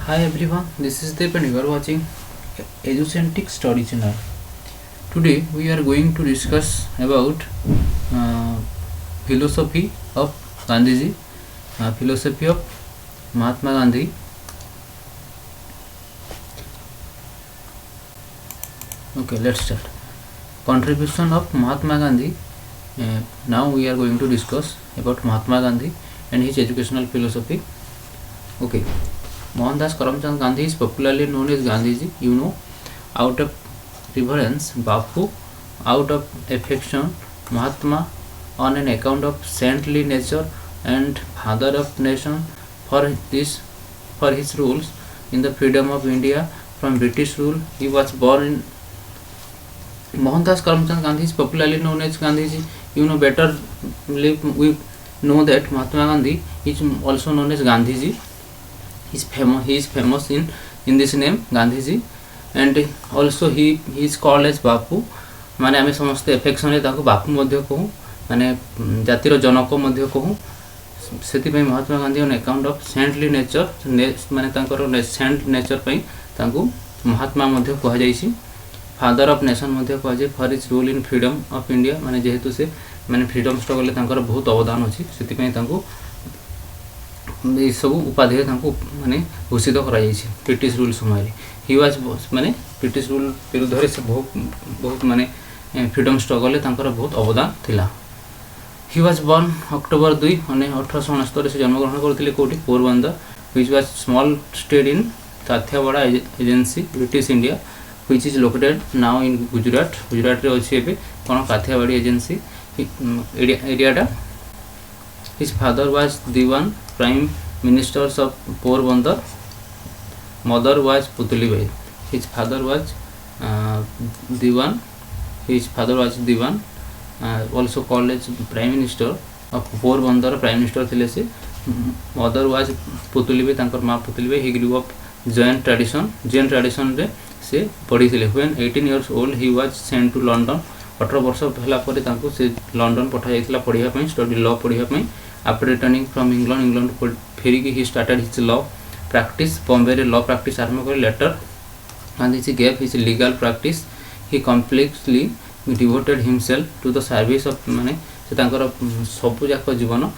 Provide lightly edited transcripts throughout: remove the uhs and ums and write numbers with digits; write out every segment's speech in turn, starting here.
Hi everyone, this is Dep and you are watching Educentric Study Channel. Today we are going to discuss about uh, philosophy of Gandhiji, philosophy of Mahatma Gandhi. Okay, let's start. Contribution of Mahatma Gandhi. Now we are going to discuss about Mahatma Gandhi and his educational philosophy. Okay, Mohandas Karamchand Gandhi is popularly known as Gandhiji. Out of reverence, Bapu, out of affection, Mahatma, on an account of saintly nature and father of nation, for this, for his rules in the freedom of India from British rule. He was born in Mohandas Karamchand Gandhi is popularly known as Gandhiji. Better we know that Mahatma Gandhi is also known as Gandhiji. He is famous in this name Gandhiji, and also he is called as Bapu. माने आमे समस्त affection रे ताको बापू मध्य कहू, माने जातिर जनक मध्य कहू. सेति पई Mahatma Gandhi on account of saintly nature माने तांकर सेंट नेचर पई तांको महात्मा मध्य कहा जाईसी. फादर ऑफ नेशन मध्य कहा जाय for his rule in freedom of India. माने जेहेतु से माने फ्रीडम स्ट्रगल ले तांकर बहुत अवदान अछि, सेति पई तांको ये सब उपाधि माने घोषित करा ब्रिटिश रूल समय. ही वाज माने ब्रिटिश रूल विरुद्ध से बहुत माने फ्रीडम स्ट्रगल बहुत अवदान थिला. ही वाज बॉर्न अक्टोबर 2 1869 से जन्मग्रहण करथिले कोठी Porbandar, which was small state in Kathiawar agency British India, which is located now in Gujarat. Gujarat रे अछि एबे कोन काथियावाड़ी एजेंसी एरियाटा. His father was Diwan, Prime Ministers of Porbandar. Mother was Putulibai. His father was Diwan. Also called as Prime Minister of Porbandar. Prime Minister thile se. Mother was Putulibai. तांकर माँ Putulibai. He grew up Jain tradition रे से पढ़ी थिले. When 18 years old, he was sent to London. 18 वर्ष होला परे तांको से लंडन पठा जायतिला पढ़िया पई, स्टडी लॉ पढ़िया पई. After returning from England फेरी की he started his law practice. Bombay रे law practice आरंभ करे. Later Gandhiji gave his legal practice. He completely devoted himself to the service of माने से तांकर सब जाक जीवन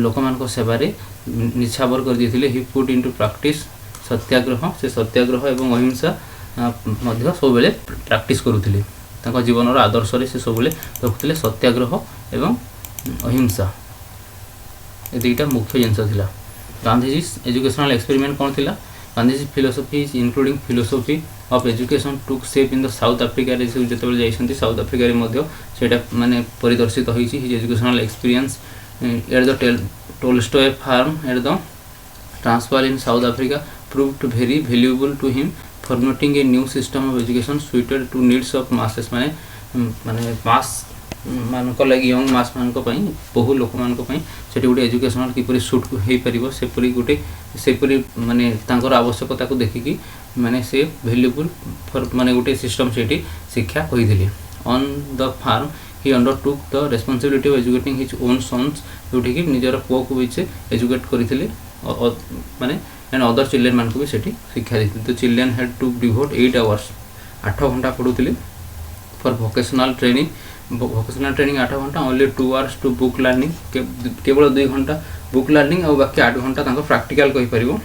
लोक मान को सेवा रे निछावर कर दिथिले. He put into practice सत्याग्रह. से सत्याग्रह एवं अहिंसा मध्य सब बेले प्रैक्टिस करूथिले. तांका जीवन रो आदर्श रे से सब बेले रखुथिले सत्याग्रह एवं अहिंसा. ये दुईटा मुख्य जिनस थिला. गांधीजी एजुकेशनल एक्सपेरिमेंट कौन थिला? Gandhiji philosophy including philosophy of education took shape in the south Africa रे से जेतेबेले जाइसंती साउथ अफ्रिका रे मध्य सेटा माने परिदर्शित होईची. His educational experience at the Tolstoy farm at the Transvaal in South Africa proved very valuable to him, formulating a new system of education suited to needs of masses. माने मास मानक लगी young मास मानक पई बहु लोक मानक पई सेठी गोटे एजुकेशनल किपरि सूट हेई परिबो सेपरि गोटे सेपरि माने तांकर आवश्यकता को देखिकी माने से वैल्यूएबल फॉर माने गोटे सिस्टम सेठी शिक्षा कहि दिले. On the farm he undertook the responsibility of educating his own sons, जोठी कि निजर पुओ को भी से एजुकेट करिथिले माने एंड अदर चिल्ड्रेन मान को भी सेठी शिक्षा दिथिले. The children had to devote 8 hours 8 घंटा पढुथिले फॉर वोकेशनल ट्रेनिंग. 8 घंटा, only 2 hours to book learning. केवल 2 घंटा बुक लर्निंग और बाकी 8 घंटा तांको प्रैक्टिकल कहि परिबो.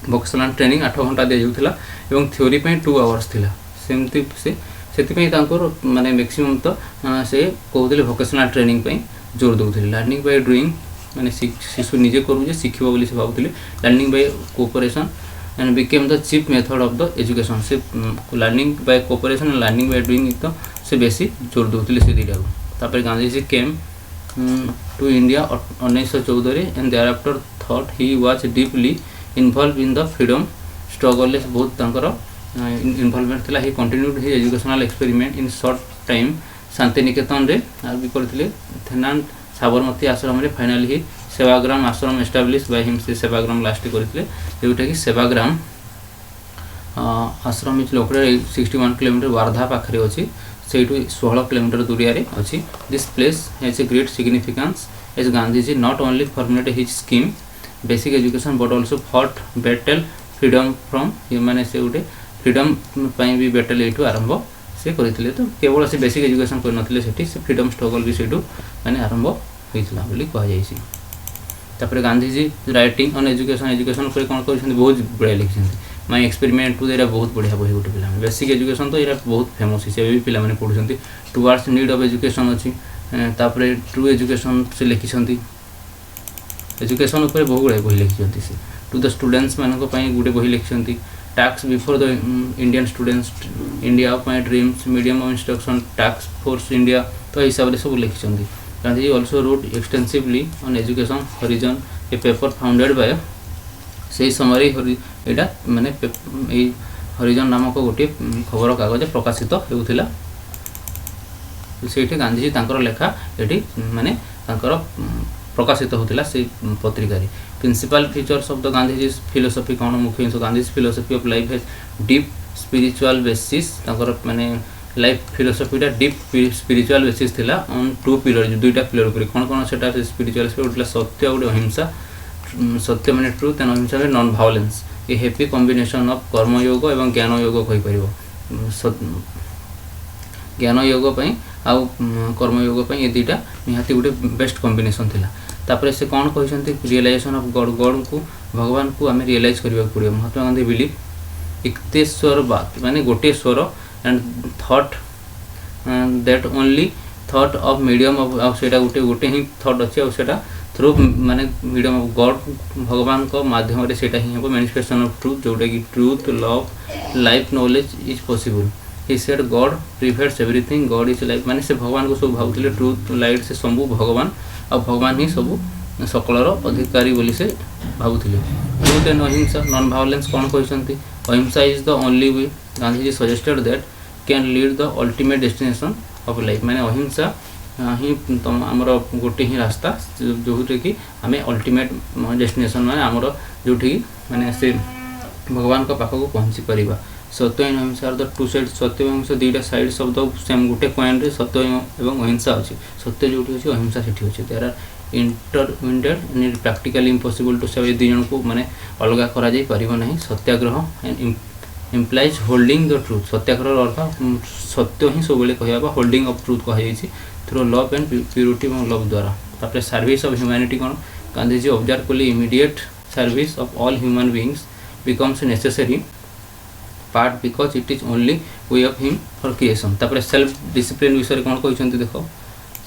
वोकेशनल ट्रेनिंग 8 घंटा दे जाउथिला एवं थ्योरी पे 2 आवर्स थिला. सेमति से सेति पे तांको माने मैक्सिमम तो से कहउथिले वोकेशनल ट्रेनिंग पे जोर दउथिले. लर्निंग बाय डूइंग माने शिशु निजे करू जे सिखिबो बोली से भाबुथिले. Learning by cooperation and became the chief method of the education. से learning by cooperation and learning by doing तो से बेसी जोर दउथिले से दिडा. तापर गांधीजी came to India 1914 रे and thereafter thought he was deeply involved in the freedom struggle. ले बहुत तांकर इन्वॉल्वमेंट थिला. he continued his educational experiment in short time Shanti Niketan रे आरंभ करथिले. थेनान साबरमती आश्रम रे फाइनली ही सेवाग्राम आश्रम एस्टाब्लिश बाय हिम. से सेवाग्राम लास्ट करथिले जोटा कि सेवाग्राम आश्रम इज लोकेटेड 61 किलोमीटर वार्धा पाखरे अछि. सेठु 16 किलोमीटर दूरिया रे अछि. This place has a great significance as Gandhiji not only formulated his scheme basic education but also fought battle freedom from माने से गोटे फ्रीडम भी बैटल ये आरंभ से करते तो केवल से बेसिक एजुकेशन करनथिले सेठी से फ्रीडम स्ट्रगल भी सेठू माने आरंभ होइतला बोली कहा जायछि। तापर गांधी जी राइटिंग ऑन एजुकेशन एजुकेशन पर कोन करछन बहुत बढिया लिखछन माय एक्सपेरिमेंट टू देरा बहुत बढ़िया बही गोटे पिला बेसिक एजुकेशन तो ये बहुत फेमस से भी पिला माने पढुछंती टुवर्ड्स नीड ऑफ एजुकेशन अछि तापर ट्रू एजुकेशन से लिखिछंती एजुकेशन ऊपर बहुत गुड़े बही लिखिछंती से टू द स्टूडेंट्स मानक पई गुटे बही लिखिछंती text before the Indian students India of my dreams medium of instruction text force India तो हिसाब से सब लिखिछंती। Gandhi ji also wrote extensively on education Harijan a paper founded by से समय एटा माने हरिजन नामक गोटे खबर कागज प्रकाशित होउथिला सेठी गांधी जी तांकर लेखा एठी माने तांकर प्रकाशित होउथिला से पत्रिका रे। Principal features of the Gandhi philosophy कौन मुख्य Gandhi philosophy of life has deep spiritual basis तांकर माने लाइफ फिलोसफीटा डीप स्पिरिचुअल बेसिस थिला ऑन टू पिलर दुईटा पिलर ऊपर कौन सेटा स्पिरिचुअल उठला सत्य और अहिंसा सत्य माने ट्रूथ एंड अहिंसा में non violence A happy combination of कर्मयोग एवं ज्ञान योग कहि परिबो ज्ञान योग पई आउ कर्मयोग पई ए दुईटा निहाती गोटे बेस्ट कॉम्बिनेशन थिला। तापर से कौन कहते रियलाइजेशन ऑफ गॉड गॉड को भगवान को आम रियलाइज करने पड़ो महात्मा गांधी बिलीव एकते स्वर बात माने गोटे स्वर and thought that only thought of medium of सेटा गोटे गोटे ही थॉट अच्छे और सेटा थ्रू माने मीडियम ऑफ गॉड भगवान को माध्यम रे सेटा ही हो मैनिफेस्टेशन ऑफ ट्रूथ जोटा कि truth love life knowledge is possible he said God prefers everything God is life माने से भगवान को सब भावुले ट्रूथ लाइट से सब भगवान और भगवान ही सब सकलर अधिकारी बोली से भावुले। Truth and ahimsa non violence कौन कहते ahimsa is the only way Gandhi ji suggested that can lead the ultimate destination of life माने अहिंसा ही तुम आमर गोटे ही रास्ता जो कि आम अल्टीमेट डेस्टिनेशन माने आमर जो माने से भगवान का पाख को पहुँची पारिबा। सत्य एंड अहिंसा आर द टू साइड सत्य और अहिंसा दुईटा साइड सब द सेम गोटे कॉइन रे सत्य एवं अहिंसा अच्छे सत्य जो अच्छे अहिंसा से अच्छे there are intertwined and practically impossible to से दुई जन को माने अलग करा जाई परिबो नहीं। Satyagraha and implies holding the truth Satyagraha अर्थ सत्य ही सब कहवा होल्डिंग ऑफ ट्रूथ कह थ्रू लव एंड प्यूरिटी और लव द्वारा। तापर सर्विस ऑफ ह्यूमैनिटी कौन गांधी जी ऑब्जर्व कले immediate service of all human beings becomes necessary part because it is only way of him for creation. तापर सेल्फ डिसिप्लिन विषय कौन कहते देख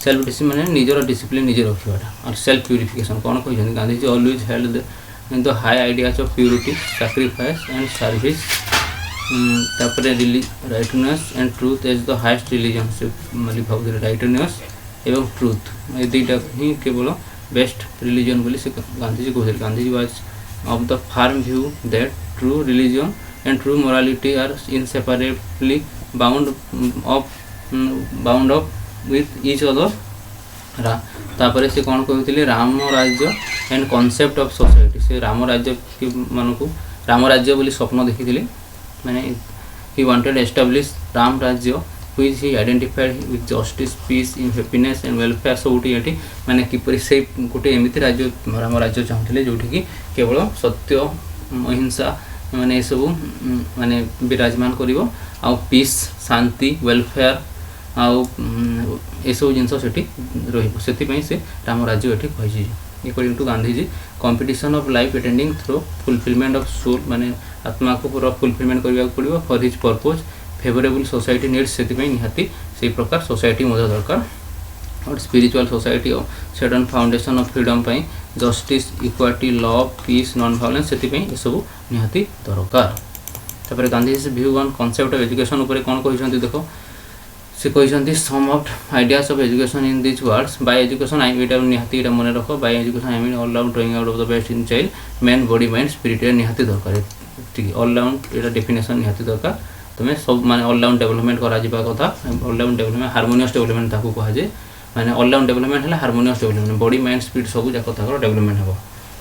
सेल्फ डिसिप्लिन माने निजर डिसिप्लिन निजे रखा और सेल्फ प्यूरिफिकेशन कौन कहते Gandhi ji always held the high ideas of purity sacrifice and service तापर righteousness and truth as the highest religion से मतलब भाव राइटनेस एवं ट्रूथ ये दुईटा ही केवल बेस्ट रिलीजन बोली से गांधी जी कहते Gandhi ji was of the firm view that true religion and true morality are inseparably bound up with each other। तापर से कौन कहते राम राज्य एंड कॉन्सेप्ट ऑफ सोसाइटी से राम राज्य मान को राम राज्य बोली स्वप्न देखी माने ही वांटेड एस्टाब्लिश राम राज्य which he identified with justice peace in happiness and welfare सबुटी ये माने किपरि से गोटे एमती राज्य राम राज्य चाहूले जो केवल सत्य अहिंसा माने सब माने विराजमान करिवो आ पीस शांति वेलफेयर आउ ए सब जिनस सेठी रहिबो सेति पई से राम राज्य एठी कहि according to Gandhi ji competition of life attending through fulfilment of soul माने आत्मा को पूरा फुलफिलमेंट करबा पड़िबो for his purpose favourable society needs सेति पई निहाती से प्रकार सोसाइटी मजा दरकार और spiritual society set on foundation of freedom पई justice equality love peace non violence सेति पई ए सब निहाती दरकार। तापर Gandhi ji view on concept of education ऊपर कोन कहिसंती देखो से कहिसंती some of ideas of education in this words by education I एटा निहाती एटा मन रखो by education I mean all round drawing out of the best in child man body mind spirit निहाती दरकार ठीक ऑल राउंड एटा डेफिनेशन निहाती दरकार तुम्हें सब माने ऑल राउंड डेवलपमेंट करा जिबा कथा all round development harmonious development ताको कहा जे माने ऑल राउंड डेवलपमेंट है harmonious development body mind spirit सब जाक ताको डेवलपमेंट हो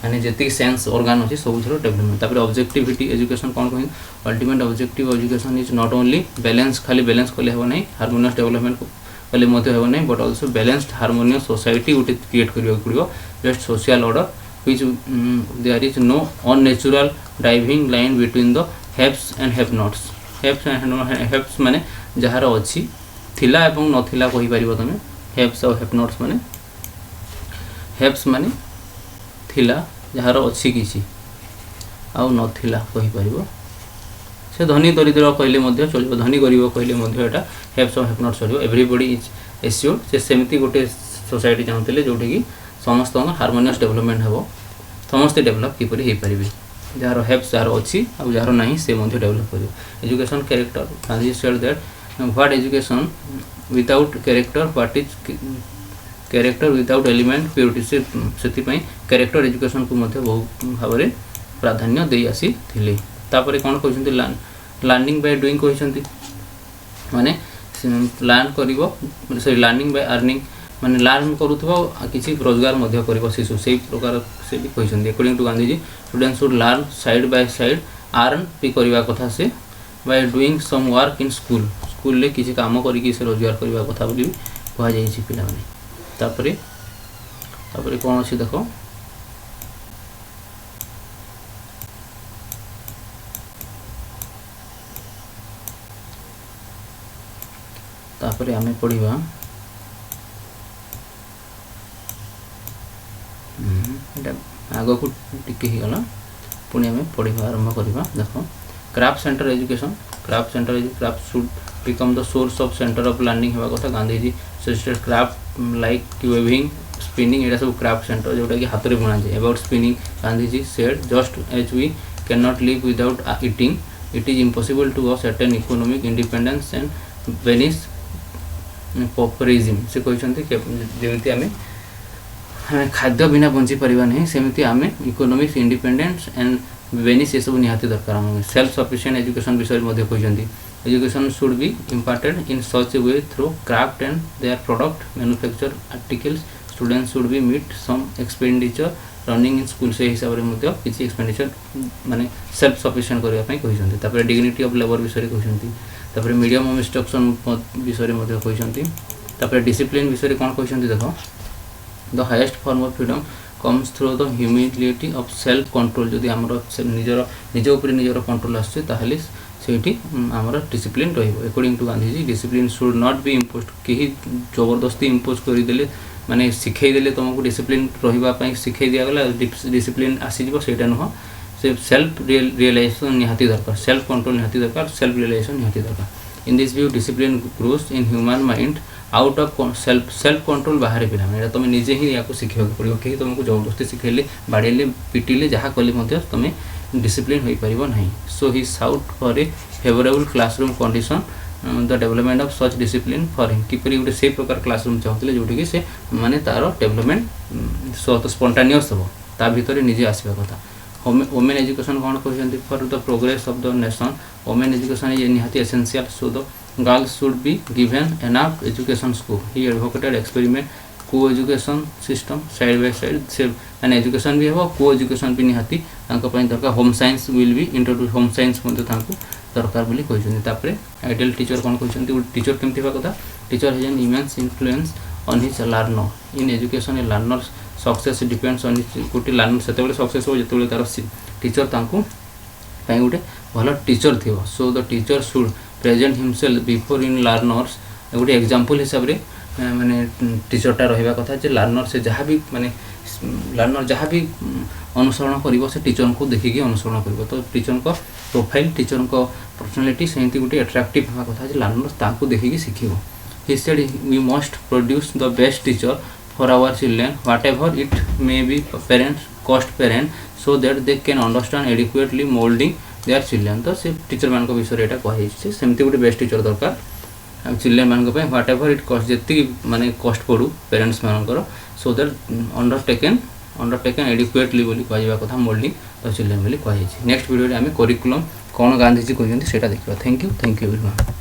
माने जति सेंस ऑर्गन अछि सब थरो डेवलपमेंट। तापर ऑब्जेक्टिविटी एजुकेशन कोन कहि ultimate objective education is not only balance खाली बैलेंस कले हो नहीं हार्मोनियस डेवलपमेंट कले मते हो नहीं but also balanced harmonious society उटे क्रिएट करबा पड़िबो best social order which there is no unnatural driving line between the haves and have nots. Haves माने जहार अच्छी थिला एवं नथिला कहि परिबो तमे। हैव्स और हैव नॉट्स माने हैव्स माने थिला जहार अच्छी किछि आउ नथिला कहि परिबो। से धनी दरिद्र कहले मध्य चलिबो, धनी गरीब कहले मध्य एटा हैव्स और हैव नॉट्स चलिबो। एवरीबॉडी इज एश्योर्ड से सेमती गोटे सोसाइटी चाहूले जोटे कि समस्त हार्मोनियस डेवलपमेंट हेबो, समस्त डेवलप किपरि हे परिबे। जार हैव्स जार अच्छी आ जार नाही से मध्य डेवलप करियो। Education character Gandhi said that what education without character what is character without element purity. से सेति पई कैरेक्टर एजुकेशन को मध्य बहुत भाबरे प्राधान्य देई आसी थिले। तापरे कोन कहछन्ती लर्निंग बाय डूइंग कहछन्ती माने लर्न करिवो सॉरी लर्निंग बाय अर्निंग माने लर्न करूथबो किछि रोजगार मध्य करिवो शिशु सेही प्रकार से भी कहछन्ती। According to Gandhi ji student should learn side by side earn भी करबा कथा से by doing some work in school. School ले किछि काम करी कि से रोजगार करबा कथा बोली कहा जाई छि पिला माने। तापरे तापरे कोन अछि देखो तापरे आमे पढिबा आग को टिके ही गला पुणी आम पढ़ा आरंभ करवा। देख craft centre education craft should become the source of centre of learning होगा कथा। Gandhi ji suggested craft like weaving spinning एटा सब क्राफ्ट सेंटर जोटा कि हाथ में बुना जाए। About spinning Gandhi ji said just as we can not live without eating it is impossible to us attain economic independence and vanish populism. से कहते जमी आम खाद्य बिना बंची पारिबा नहीं सेमती आम इकोनॉमिक्स इंडिपेंडेंस एंड वेनिस ये सब निहाती दरकार। आम सेल्फ सफिशिएंट एजुकेशन विषय में कहते education should be imparted in such a way through craft and their product manufacture articles students should be meet some expenditure running in school से हिसाब से किसी एक्सपेंडिचर माने सेल्फ सफिशिएंट करने कहते। डिग्निटी ऑफ लेबर विषय कहते। मीडियम ऑफ इंस्ट्रक्शन विषय कहते। डिसिप्लिन विषय कौन कहते देखो the highest form of freedom comes through the humility of self control. जदि आमर निज ऊपर निजर कंट्रोल आसছে তাহলে सेठी आमर डिसिप्लिन रहिबो। According to Gandhi ji discipline should not be impose कहीं जबरदस्ती इम्पोज करदेले माने शिखई देले तुमको डिसिप्लिन रहिबा पई शिखई दिया गला डिसिप्लिन आसी जीवो सेटा नुह से सेल्फ रियलाइजेशन निहाती दरकार सेल्फ कंट्रोल निहाती दरकार सेल्फ रियलाइजेशन निहाती दरकार। In this view discipline grows in human mind out of self control बाहर पिला माने तुम निजे ही या शिखा पड़ो कहीं तुमको जबरदस्ती शिखेले बाड़ेले पिटिले जहाँ कले तुम डिसिप्लिन हो पार ना। So he sought for a favourable classroom condition the development of such discipline for him किपरि गोटे से प्रकार क्लासरूम चाहते जोटि कि से माने तार डेवलपमेंट स्पॉन्टेनियस हो ता भीतर निजे आसवा कथा। वोमेन एजुकेशन कौन कहते for the progress of the nation women education is निहाती essential so the girls should be given enough education scope. He advocated experiment co-education system side by side से and education भी है co-education भी निहाती तांको पई दरकार। Home science will be introduce home science मध्ये तांको दरकार बोली कहछन्ती। तापरे आइडियल टीचर कोन कहछन्ती टीचर केमति बा कथा teacher has an immense influence on his learner in education A learner success depends on his गोटे लर्नर सेतेबेले सक्सेस हो जेतेबेले तार टीचर तांको पई गोटे भलो टीचर थिबो। So the teacher should present himself before in learners गोटे एग्जांपल हिसाब रे माने टीचरटा रहिबा कथा जे लर्नर से जहाँ भी माने लर्नर जहाँ भी अनुसरण करिवो से टीचर को देखिकी अनुसरण करिवो। तो टीचर को प्रोफाइल टीचर को पर्सनालिटी सेंती गोटे अट्रैक्टिव होगा कथा जे लर्नर ताको देखिकी सिखिवो। He said we must produce the best teacher for our children whatever it may be parents cost parent so that they can understand adequately moulding their children. तो से टीचर मान विषय यहाँ कही सेमती गोटे बेस्ट टीचर दरकार चिल्ड्रन मान व्हाट एवर इट कस्ट जी माने कस्ट पड़ू पेरेंट्स मानकर सो दैट अंडरटेकन एडिक्वेटली बोली कह कथा मोल्डिंग द चिल्ड्रन बोली कही। नेक्स्ट वीडियो आम करिकुलम कौन गांधीजी कहते देखा। Thank you everyone.